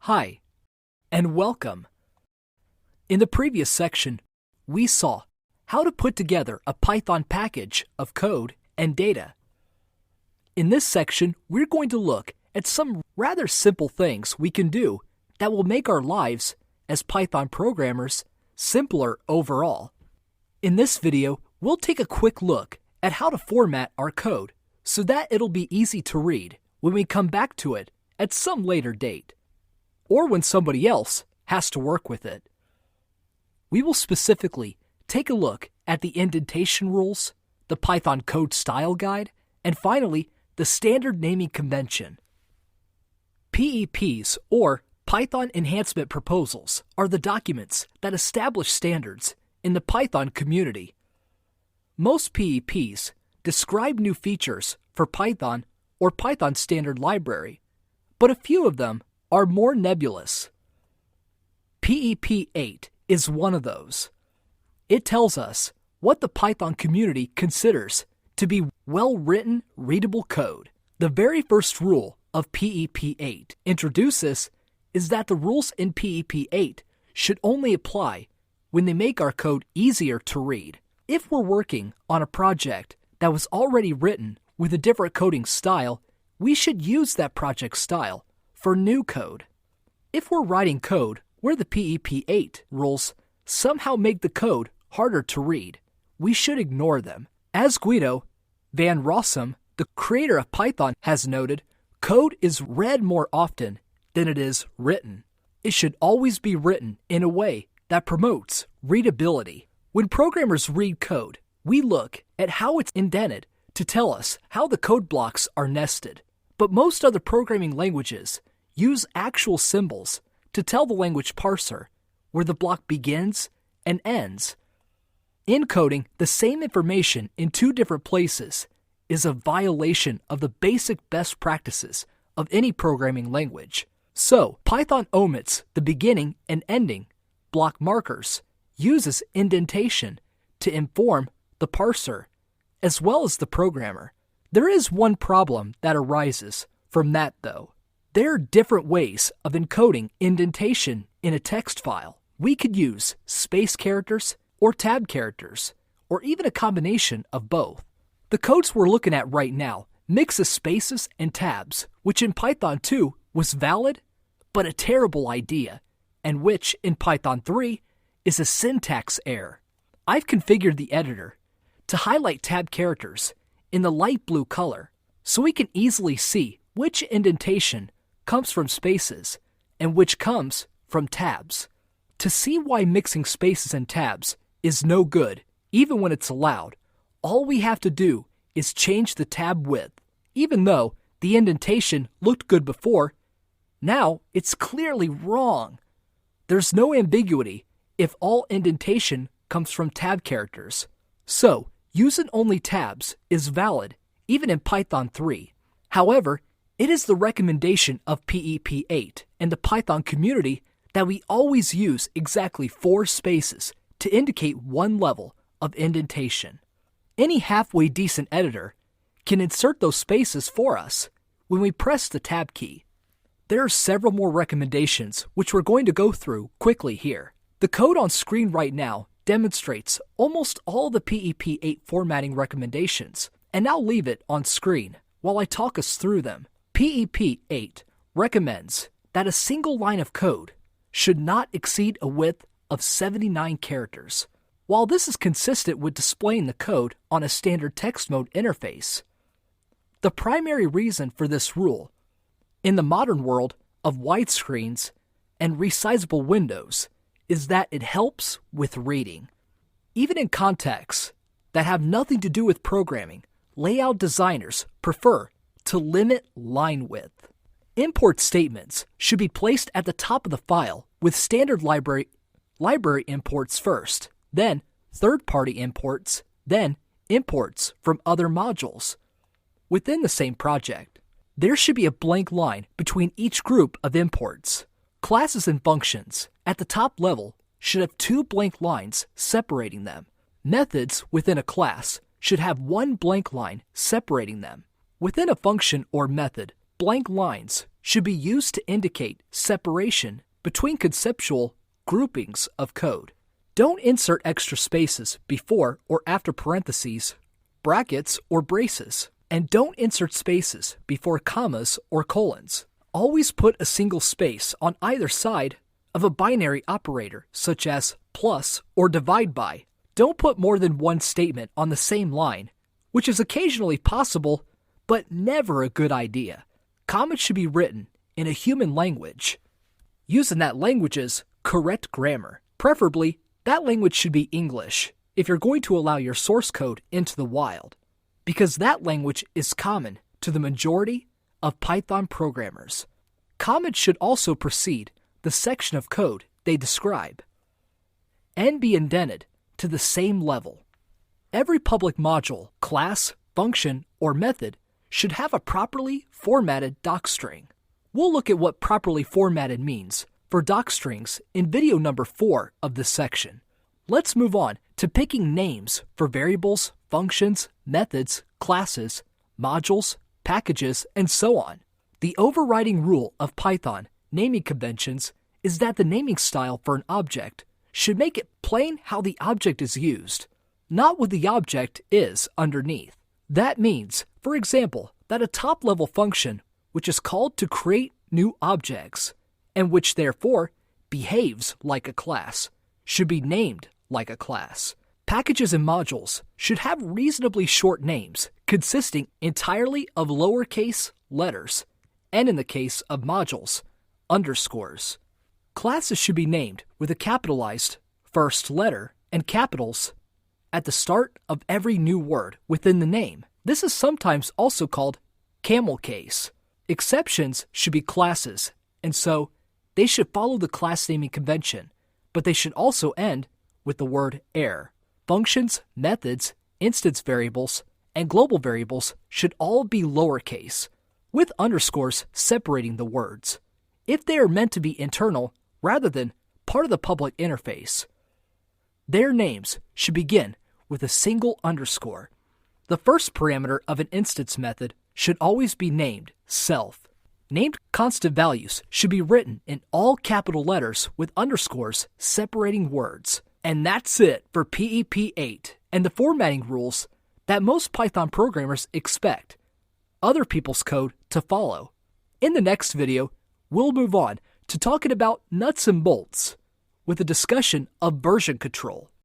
Hi, and welcome. In the previous section, we saw how to put together a Python package of code and data. In this section, we're going to look at some rather simple things we can do that will make our lives as Python programmers simpler overall. In this video, we'll take a quick look at how to format our code so that it'll be easy to read when we come back to it at some later date, or when somebody else has to work with it. We will specifically take a look at the indentation rules, the Python code style guide, and finally, the standard naming convention. PEPs, or Python Enhancement Proposals, are the documents that establish standards in the Python community. Most PEPs describe new features for Python or Python standard library, but a few of them are more nebulous. PEP 8 is one of those. It tells us what the Python community considers to be well-written, readable code. The very first rule of PEP 8 introduces is that the rules in PEP 8 should only apply when they make our code easier to read. If we're working on a project that was already written with a different coding style, we should use that project style for new code. If we're writing code where the PEP 8 rules somehow make the code harder to read, we should ignore them. As Guido van Rossum, the creator of Python, has noted, code is read more often than it is written. It should always be written in a way that promotes readability. When programmers read code, we look at how it's indented to tell us how the code blocks are nested. But most other programming languages use actual symbols to tell the language parser where the block begins and ends. Encoding the same information in two different places is a violation of the basic best practices of any programming language. So, Python omits the beginning and ending block markers, uses indentation to inform the parser as well as the programmer. There is one problem that arises from that, though. There are different ways of encoding indentation in a text file. We could use space characters or tab characters, or even a combination of both. The codes we're looking at right now mixes spaces and tabs, which in Python 2 was valid, but a terrible idea, and which in Python 3 is a syntax error. I've configured the editor to highlight tab characters in the light blue color so we can easily see which indentation comes from spaces and which comes from tabs. To see why mixing spaces and tabs is no good, even when it's allowed, all we have to do is change the tab width. Even though the indentation looked good before, now it's clearly wrong. There's no ambiguity if all indentation comes from tab characters. So, using only tabs is valid, even in Python 3. However, it is the recommendation of PEP 8 and the Python community that we always use exactly 4 spaces to indicate one level of indentation. Any halfway decent editor can insert those spaces for us when we press the tab key. There are several more recommendations which we're going to go through quickly here. The code on screen right now demonstrates almost all the PEP 8 formatting recommendations, and I'll leave it on screen while I talk us through them. PEP 8 recommends that a single line of code should not exceed a width of 79 characters. While this is consistent with displaying the code on a standard text mode interface, the primary reason for this rule in the modern world of widescreens and resizable windows is that it helps with reading. Even in contexts that have nothing to do with programming, layout designers prefer to limit line width. Import statements should be placed at the top of the file with standard library imports first, then third-party imports, then imports from other modules. Within the same project, there should be a blank line between each group of imports. Classes and functions at the top level should have 2 blank lines separating them. Methods within a class should have 1 blank line separating them. Within a function or method, blank lines should be used to indicate separation between conceptual groupings of code. Don't insert extra spaces before or after parentheses, brackets, or braces. And don't insert spaces before commas or colons. Always put a single space on either side of a binary operator, such as plus or divide by. Don't put more than one statement on the same line, which is occasionally possible, but never a good idea. Comments should be written in a human language. Using that language's correct grammar. Preferably, that language should be English if you're going to allow your source code into the wild, because that language is common to the majority of Python programmers. Comments should also precede the section of code they describe and be indented to the same level. Every public module, class, function, or method should have a properly formatted docstring. We'll look at what properly formatted means for docstrings in video number 4 of this section. Let's move on to picking names for variables, functions, methods, classes, modules, packages, and so on. The overriding rule of Python naming conventions is that the naming style for an object should make it plain how the object is used, not what the object is underneath. That means, for example, that a top-level function, which is called to create new objects, and which therefore behaves like a class, should be named like a class. Packages and modules should have reasonably short names consisting entirely of lowercase letters, and in the case of modules, underscores. Classes should be named with a capitalized first letter and capitals at the start of every new word within the name. This is sometimes also called camel case. Exceptions should be classes, and so they should follow the class naming convention, but they should also end with the word "er". Functions, methods, instance variables, and global variables should all be lowercase, with underscores separating the words, if they are meant to be internal rather than part of the public interface. Their names should begin with a single underscore. The first parameter of an instance method should always be named self. Named constant values should be written in all capital letters with underscores separating words. And that's it for PEP 8 and the formatting rules that most Python programmers expect other people's code to follow. In the next video, we'll move on to talking about nuts and bolts with a discussion of version control.